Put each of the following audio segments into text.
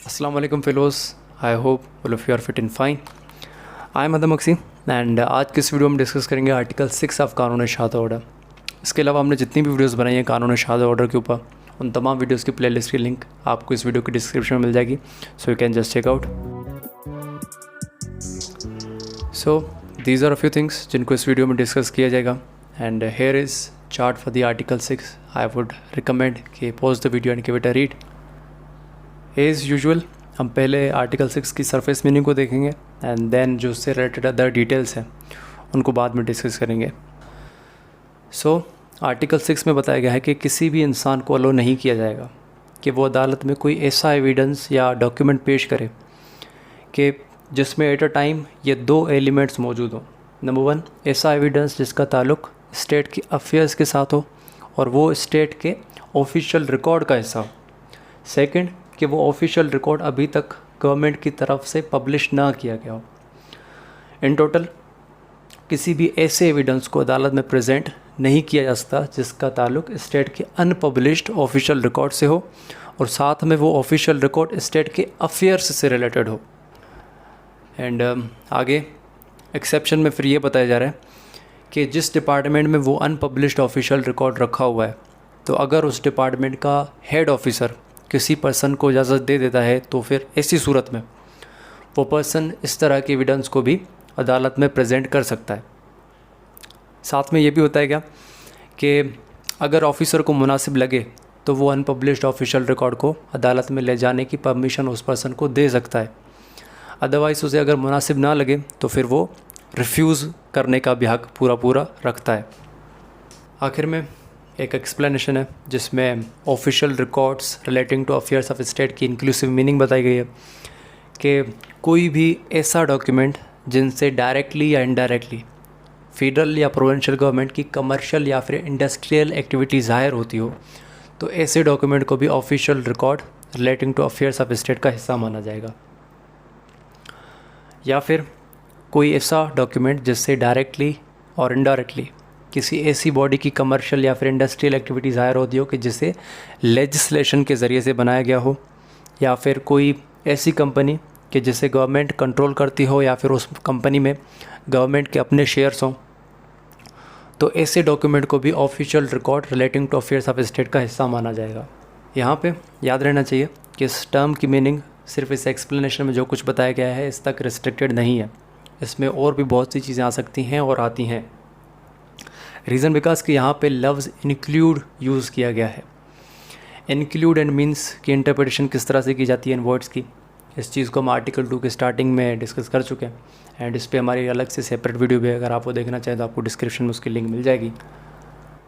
Assalamu alaikum fellows. I hope all of you are fit and fine. I am Adam Aksi and आज की इस video में discuss करेंगे article 6 of कानून शहादत ऑर्डर। इसके अलावा हमने जितनी भी वीडियोस बनाई हैं कानून शहादत ऑर्डर के ऊपर, उन तमाम वीडियोस की प्लेलिस्ट की लिंक आपको इस वीडियो की डिस्क्रिप्शन में मिल जाएगी, so you can just check out. So these are a few things जिनको इस वीडियो में डिस्कस किया जाएगा and here is chart for the article 6। I would recommend कि pause the video and give it a read. As usual हम पहले article 6 की surface meaning को देखेंगे एंड देन जो उससे रिलेटेड अदर डिटेल्स हैं उनको बाद में डिस्कस करेंगे। सो आर्टिकल 6 में बताया गया है कि किसी भी इंसान को अलो नहीं किया जाएगा कि वो अदालत में कोई ऐसा एविडेंस या डॉक्यूमेंट पेश करे कि जिसमें एट अ टाइम ये दो एलिमेंट्स मौजूद हों। नंबर 1, ऐसा एविडेंस जिसका ताल्लुक़ स्टेट के अफेयर्स के साथ हो और वो स्टेट के ऑफिशियल रिकॉर्ड का हिस्सा हो। सेकंड, कि वो ऑफिशियल रिकॉर्ड अभी तक गवर्नमेंट की तरफ से पब्लिश ना किया गया हो। इन टोटल किसी भी ऐसे एविडेंस को अदालत में प्रेजेंट नहीं किया जा सकता जिसका ताल्लुक स्टेट के अनपब्लिश्ड ऑफिशियल रिकॉर्ड से हो और साथ में वो ऑफिशियल रिकॉर्ड स्टेट के अफेयर्स से रिलेटेड हो। एंड आगे एक्सेप्शन में फिर ये बताया जा रहा है कि जिस डिपार्टमेंट में वो अनपब्लिश्ड ऑफिशियल रिकॉर्ड रखा हुआ है, तो अगर उस डिपार्टमेंट का हेड ऑफिसर किसी पर्सन को इजाज़त दे देता है तो फिर ऐसी सूरत में वो पर्सन इस तरह के एविडेंस को भी अदालत में प्रेजेंट कर सकता है। साथ में ये भी बताया गया कि अगर ऑफिसर को मुनासिब लगे तो वो अनपब्लिश्ड ऑफिशियल रिकॉर्ड को अदालत में ले जाने की परमिशन उस पर्सन को दे सकता है। अदरवाइज़ उसे अगर मुनासिब ना लगे तो फिर वो रिफ्यूज़ करने का भी हक पूरा रखता है। आखिर में एक एक्सप्लेनेशन है जिसमें official records relating to affairs of state की इंक्लूसिव मीनिंग बताई गई है कि कोई भी ऐसा डॉक्यूमेंट जिनसे डायरेक्टली या इनडायरेक्टली फेडरल या प्रोविंशियल गवर्नमेंट की कमर्शियल या फिर इंडस्ट्रियल एक्टिविटी ज़ाहिर होती हो, तो ऐसे डॉक्यूमेंट को भी official record relating to affairs of state का हिस्सा माना जाएगा। या फिर कोई ऐसा डॉक्यूमेंट जिससे डायरेक्टली और इनडायरेक्टली किसी ऐसी बॉडी की कमर्शियल या फिर इंडस्ट्रियल एक्टिविटी ज़ाहिर होती हो कि जिसे लेजिस्लेशन के ज़रिए से बनाया गया हो, या फिर कोई ऐसी कंपनी कि जिसे गवर्नमेंट कंट्रोल करती हो या फिर उस कंपनी में गवर्नमेंट के अपने शेयर्स हों, तो ऐसे डॉक्यूमेंट को भी official record relating to affairs of state का हिस्सा माना जाएगा। यहाँ पे याद रहना चाहिए कि इस टर्म की मीनिंग सिर्फ इस एक्सप्लेनेशन में जो कुछ बताया गया है इस तक रिस्ट्रिक्टेड नहीं है। इसमें और भी बहुत सी चीज़ें आ सकती हैं और आती हैं। रीज़न बिकॉज कि यहाँ पे लफ्ज़ इंक्लूड यूज़ किया गया है। इंक्लूड एंड मीन्स की इंटरप्रिटेशन किस तरह से की जाती है इन वर्ड्स की, इस चीज़ को हम आर्टिकल 2 के स्टार्टिंग में डिस्कस कर चुके हैं एंड इस पे हमारी अलग से सेपरेट वीडियो भी है। अगर आप वो देखना चाहें तो आपको डिस्क्रिप्शन में उसकी लिंक मिल जाएगी।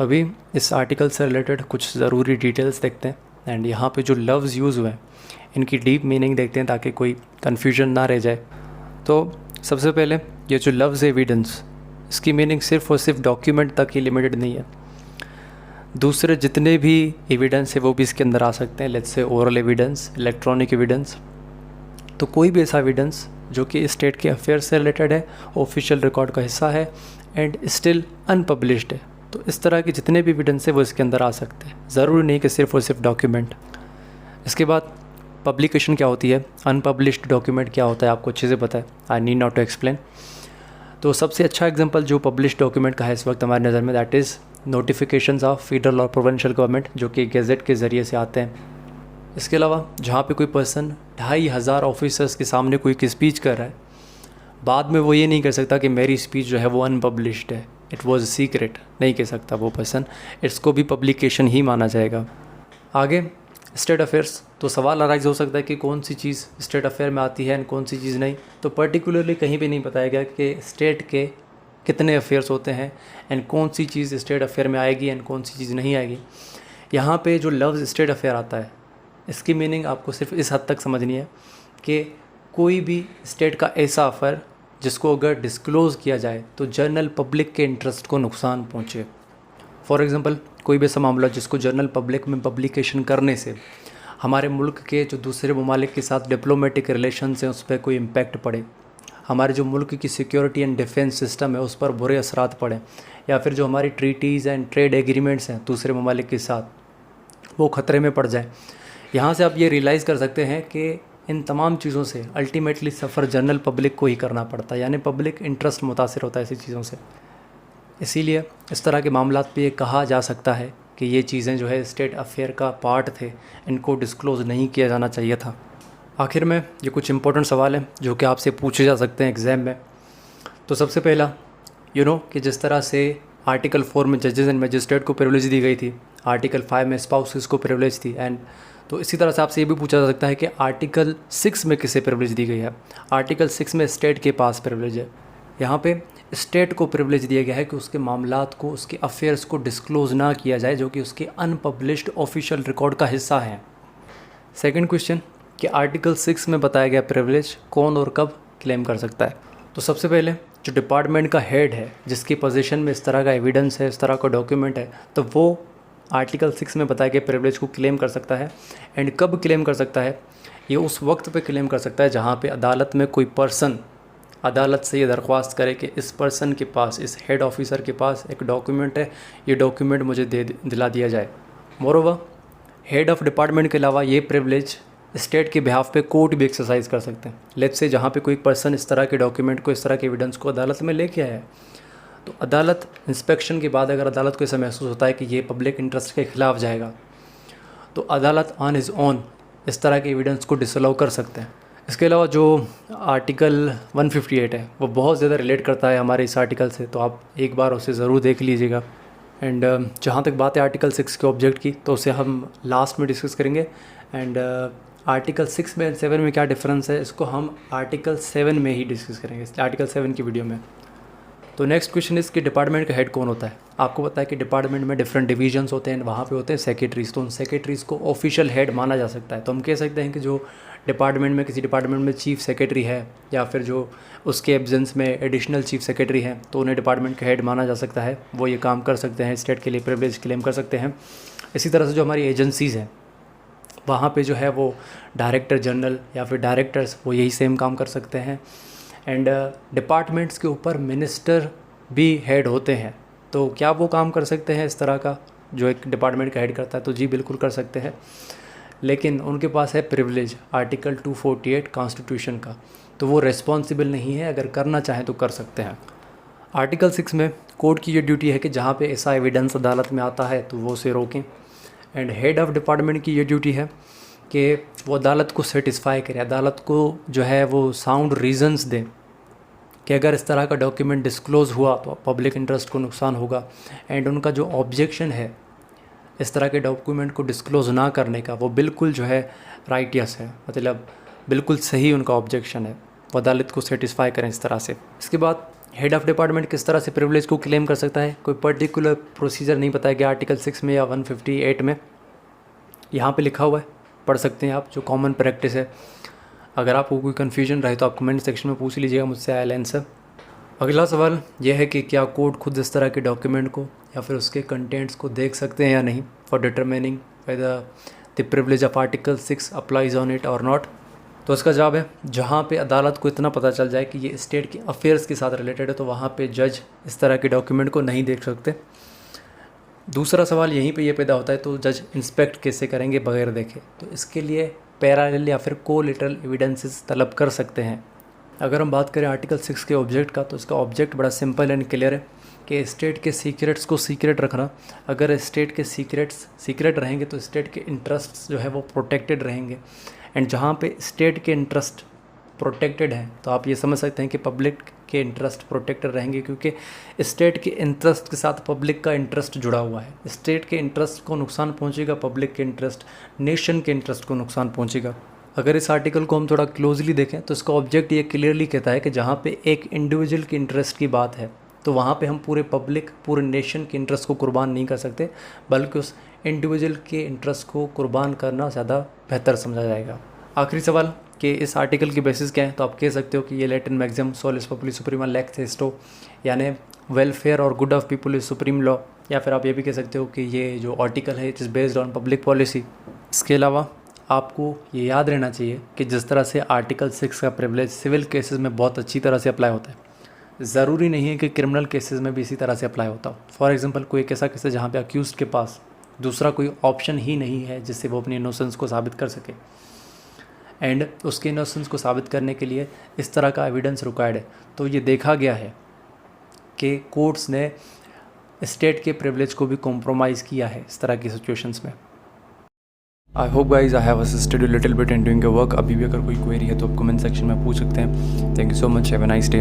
अभी इस आर्टिकल से रिलेटेड कुछ ज़रूरी डिटेल्स देखते हैं एंड यहाँ पे जो लफ्ज़ यूज़ हुए हैं इनकी डीप मीनिंग देखते हैं ताकि कोई कन्फ्यूजन ना रह जाए। तो सबसे पहले ये जो लफ्ज़ एविडेंस, इसकी मीनिंग सिर्फ और सिर्फ डॉक्यूमेंट तक ही लिमिटेड नहीं है। दूसरे जितने भी एविडेंस है वो भी इसके अंदर आ सकते हैं। Let's say oral evidence, electronic evidence, तो कोई भी ऐसा एविडेंस जो कि स्टेट के अफेयर से रिलेटेड है, ऑफिशियल रिकॉर्ड का हिस्सा है एंड स्टिल अनपब्लिश्ड है, तो इस तरह के जितने भी एविडेंस है वो इसके अंदर आ सकते हैं। ज़रूरी नहीं कि सिर्फ और सिर्फ डॉक्यूमेंट। इसके बाद पब्लिकेशन क्या होती है, अनपब्लिश्ड डॉक्यूमेंट क्या होता है, आपको अच्छे से पता है, I need not to explain. तो सबसे अच्छा एग्जांपल जो पब्लिश डॉक्यूमेंट का है इस वक्त हमारी नज़र में, that is notifications of federal और प्रोविंशियल गवर्नमेंट जो कि गैजेट के ज़रिए से आते हैं। इसके अलावा जहाँ पे कोई पर्सन 2500 ऑफिसर्स के सामने कोई की स्पीच कर रहा है, बाद में वो ये नहीं कह सकता कि मेरी स्पीच जो है वो अनपब्लिश्ड है, इट वॉज सीक्रेट, नहीं कह सकता वो पर्सन। इसको भी पब्लिकेशन ही माना जाएगा। आगे स्टेट अफेयर्स, तो सवाल अराइज हो सकता है कि कौन सी चीज़ स्टेट अफेयर में आती है एंड कौन सी चीज़ नहीं। तो पर्टिकुलरली कहीं भी नहीं बताया गया कि स्टेट के कितने अफेयर्स होते हैं एंड कौन सी चीज़ स्टेट अफेयर में आएगी एंड कौन सी चीज़ नहीं आएगी। यहाँ पे जो लफ्ज़ स्टेट अफेयर आता है इसकी मीनिंग आपको सिर्फ इस हद तक समझनी है कि कोई भी स्टेट का ऐसा अफेयर जिसको अगर डिस्क्लोज़ किया जाए तो जनरल पब्लिक के इंटरेस्ट को नुकसान पहुँचे। फॉर एग्ज़ाम्पल कोई भी ऐसा मामला जिसको जनरल पब्लिक में पब्लिकेशन करने से हमारे मुल्क के जो दूसरे ममालिक के साथ डिप्लोमेटिक रिलेशंस हैं उस पर कोई इम्पैक्ट पड़े, हमारे जो मुल्क की सिक्योरिटी एंड डिफेंस सिस्टम है उस पर बुरे असरात पड़े, या फिर जो हमारी ट्रीटीज़ एंड ट्रेड एग्रीमेंट्स हैं दूसरे ममालिक के साथ वो ख़तरे में पड़ जाए। यहाँ से आप ये रियलाइज़ कर सकते हैं कि इन तमाम चीज़ों से अल्टीमेटली सफ़र जनरल पब्लिक को ही करना पड़ता है, यानी पब्लिक इंटरेस्ट मुतासिर होता है ऐसी चीज़ों से। इसीलिए इस तरह के मामलात पे ये कहा जा सकता है कि ये चीज़ें जो है स्टेट अफेयर का पार्ट थे, इनको डिस्क्लोज़ नहीं किया जाना चाहिए था। आखिर में ये कुछ इंपॉर्टेंट सवाल हैं जो कि आपसे पूछे जा सकते हैं एग्ज़ाम में। तो सबसे पहला कि जिस तरह से आर्टिकल 4 में जजेस एंड मजिस्ट्रेट को प्रिविलेज दी गई थी, आर्टिकल 5 में स्पाउसेस को प्रिविलेज थी, एंड तो इसी तरह से आपसे ये भी पूछा जा सकता है कि आर्टिकल 6 में किसे प्रिविलेज दी गई है। आर्टिकल 6 में स्टेट के पास प्रिविलेज है। यहाँ पे स्टेट को प्रिविलेज दिया गया है कि उसके मामलात को, उसके अफेयर्स को डिस्क्लोज़ ना किया जाए जो कि उसके अनपब्लिश्ड ऑफिशियल रिकॉर्ड का हिस्सा है। सेकंड क्वेश्चन कि आर्टिकल 6 में बताया गया प्रिविलेज कौन और कब क्लेम कर सकता है। तो सबसे पहले जो डिपार्टमेंट का हेड है, जिसकी पोजीशन में इस तरह का एविडेंस है, इस तरह का डॉक्यूमेंट है, तो वो आर्टिकल 6 में बताए गए प्रिविलेज को क्लेम कर सकता है। एंड कब क्लेम कर सकता है? ये उस वक्त पे क्लेम कर सकता है जहाँ पे अदालत में कोई पर्सन अदालत से ये दरख्वास्त करे कि इस पर्सन के पास, इस हेड ऑफिसर के पास एक डॉक्यूमेंट है, ये डॉक्यूमेंट मुझे दिला दिया जाए। मोरोवर हेड ऑफ डिपार्टमेंट के अलावा ये प्रिविलेज स्टेट के बिहाफ पे कोर्ट भी एक्सरसाइज कर सकते हैं। लेट्स से जहाँ पे कोई पर्सन इस तरह के डॉक्यूमेंट को, इस तरह के एविडेंस को अदालत में लेके आया है, तो अदालत इंस्पेक्शन के बाद अगर अदालत को ऐसा महसूस होता है कि ये पब्लिक इंटरेस्ट के ख़िलाफ़ जाएगा, तो अदालत ऑन इज़ ऑन इस तरह के एविडेंस को डिसअलाउ कर सकते हैं। इसके अलावा जो आर्टिकल 158 है वो बहुत ज़्यादा रिलेट करता है हमारे इस आर्टिकल से, तो आप एक बार उसे ज़रूर देख लीजिएगा। एंड जहाँ तक बात है आर्टिकल 6 के ऑब्जेक्ट की, तो उसे हम लास्ट में डिस्कस करेंगे। एंड आर्टिकल 6 में 7 में क्या डिफरेंस है, इसको हम आर्टिकल 7 में ही डिस्कस करेंगे, आर्टिकल 7 की वीडियो में। तो नेक्स्ट क्वेश्चन इस कि डिपार्टमेंट का हेड कौन होता है। आपको पता है कि डिपार्टमेंट में डिफरेंट डिवीजन्स होते हैं, वहाँ पे होते हैं सेक्रेटरीज, तो उन सेक्रेटरीज़ को ऑफिशियल हेड माना जा सकता है। तो हम कह सकते हैं कि जो डिपार्टमेंट में, किसी डिपार्टमेंट में चीफ सेक्रेटरी है, या फिर जो उसके एब्सेंस में एडिशनल चीफ सेक्रेटरी हैं, तो उन्हें डिपार्टमेंट का हेड माना जा सकता है। वो ये काम कर सकते हैं, स्टेट के लिए प्रिविलेज क्लेम कर सकते हैं। इसी तरह से जो हमारी एजेंसीज़ हैं, वहाँ पे जो है वो डायरेक्टर जनरल या फिर डायरेक्टर्स, वो यही सेम काम कर सकते हैं। एंड डिपार्टमेंट्स के ऊपर मिनिस्टर भी हेड होते हैं, तो क्या वो काम कर सकते हैं इस तरह का जो एक डिपार्टमेंट का हेड करता है? तो जी बिल्कुल कर सकते हैं, लेकिन उनके पास है प्रिविलेज आर्टिकल 248 कॉन्स्टिट्यूशन का, तो वो रिस्पॉन्सिबल नहीं है, अगर करना चाहें तो कर सकते हैं। आर्टिकल 6 में कोर्ट की ये ड्यूटी है कि जहाँ पे ऐसा एविडेंस अदालत में आता है तो वो उसे रोकें। एंड हेड ऑफ डिपार्टमेंट की ये ड्यूटी है कि वो अदालत को सेटिस्फाई करे, अदालत को जो है वो साउंड रीज़न्स दें कि अगर इस तरह का डॉक्यूमेंट डिस्क्लोज़ हुआ तो पब्लिक इंटरेस्ट को नुकसान होगा। एंड उनका जो ऑब्जेक्शन है इस तरह के डॉक्यूमेंट को डिस्क्लोज़ ना करने का, वो बिल्कुल जो है राइटियस है, मतलब बिल्कुल सही उनका ऑब्जेक्शन है, वो अदालत को सेटिस्फाई करें इस तरह से। इसके बाद हेड ऑफ़ डिपार्टमेंट किस तरह से प्रिविलेज को क्लेम कर सकता है, कोई पर्टिकुलर प्रोसीजर नहीं बताया गया आर्टिकल 6 में या 158 में, यहाँ पे लिखा हुआ है, पढ़ सकते हैं आप, जो कॉमन प्रैक्टिस है। अगर आपको कोई कन्फ्यूजन रहे तो आप कमेंट सेक्शन में पूछ लीजिएगा मुझसे, आई आंसर। अगला सवाल यह है कि क्या कोर्ट खुद इस तरह के डॉक्यूमेंट को या फिर उसके कंटेंट्स को देख सकते हैं या नहीं, for determining whether the privilege of article 6 applies on it और नॉट। तो इसका जवाब है, जहाँ पे अदालत को इतना पता चल जाए कि ये स्टेट के अफेयर्स के साथ रिलेटेड है, तो वहाँ पे जज इस तरह के डॉक्यूमेंट को नहीं देख सकते। दूसरा सवाल यहीं पे ये पैदा होता है, तो जज इंस्पेक्ट कैसे करेंगे बगैर देखे? तो इसके लिए पैरेलल या फिर कोलैटरल एविडेंसेस तलब कर सकते हैं। अगर हम बात करें आर्टिकल 6 के ऑब्जेक्ट का, तो इसका ऑब्जेक्ट बड़ा सिंपल एंड क्लियर है कि स्टेट के सीक्रेट्स को सीक्रेट रखना। अगर स्टेट के सीक्रेट्स सीक्रेट रहेंगे तो स्टेट के इंटरेस्ट्स जो है वो प्रोटेक्टेड रहेंगे। एंड जहाँ पे स्टेट के इंटरेस्ट प्रोटेक्टेड हैं, तो आप ये समझ सकते हैं कि पब्लिक के इंटरेस्ट प्रोटेक्टेड रहेंगे, क्योंकि स्टेट के इंटरेस्ट के साथ पब्लिक का इंटरेस्ट जुड़ा हुआ है। स्टेट के इंटरेस्ट को नुकसान पहुंचेगा, पब्लिक के इंटरेस्ट, नेशन के इंटरेस्ट को नुकसान पहुंचेगा। अगर इस आर्टिकल को हम थोड़ा क्लोजली देखें तो इसका ऑब्जेक्ट ये क्लियरली कहता है कि जहाँ पे एक इंडिविजुअल के इंटरेस्ट की बात है, तो वहाँ पे हम पूरे पब्लिक, पूरे नेशन के इंटरेस्ट को कुर्बान नहीं कर सकते, बल्कि उस इंडिविजुअल के इंटरेस्ट को कुर्बान करना ज़्यादा बेहतर समझा जाएगा। आखिरी सवाल कि इस आर्टिकल की बेसिस क्या है, तो आप कह सकते हो कि ये लैटिन मैक्सिम सोलिस पॉपुलिस सुप्रीमा लेक्स एस्टो, यानी वेलफेयर और good of people is supreme law, या फिर आप ये भी कह सकते हो कि ये जो आर्टिकल है it is based on public policy. इसके अलावा आपको ये याद रहना चाहिए कि जिस तरह से आर्टिकल 6 का प्रिविलेज सिविल केसेस में बहुत अच्छी तरह से अप्लाई होता है, ज़रूरी नहीं है कि क्रिमिनल केसेस में भी इसी तरह से अप्लाई होता हो। फॉर एग्जांपल कोई एक ऐसा केस है जहाँ पे अक्यूज़ड के पास दूसरा कोई ऑप्शन ही नहीं है जिससे वो अपनी इनोसेंस को साबित कर सके, एंड उसके इनोसेंस को साबित करने के लिए इस तरह का एविडेंस रिक्वायर्ड है। तो ये देखा गया है कि कोर्ट्स ने स्टेट के प्रिविलेज को भी कॉम्प्रोमाइज़ किया है इस तरह की सिचुएशंस में। I hope guys I have assisted you little bit in doing your work. अभी भी अगर कोई क्वेरी है तो आप कमेंट सेक्शन में पूछ सकते हैं। Thank you so much, have a nice day.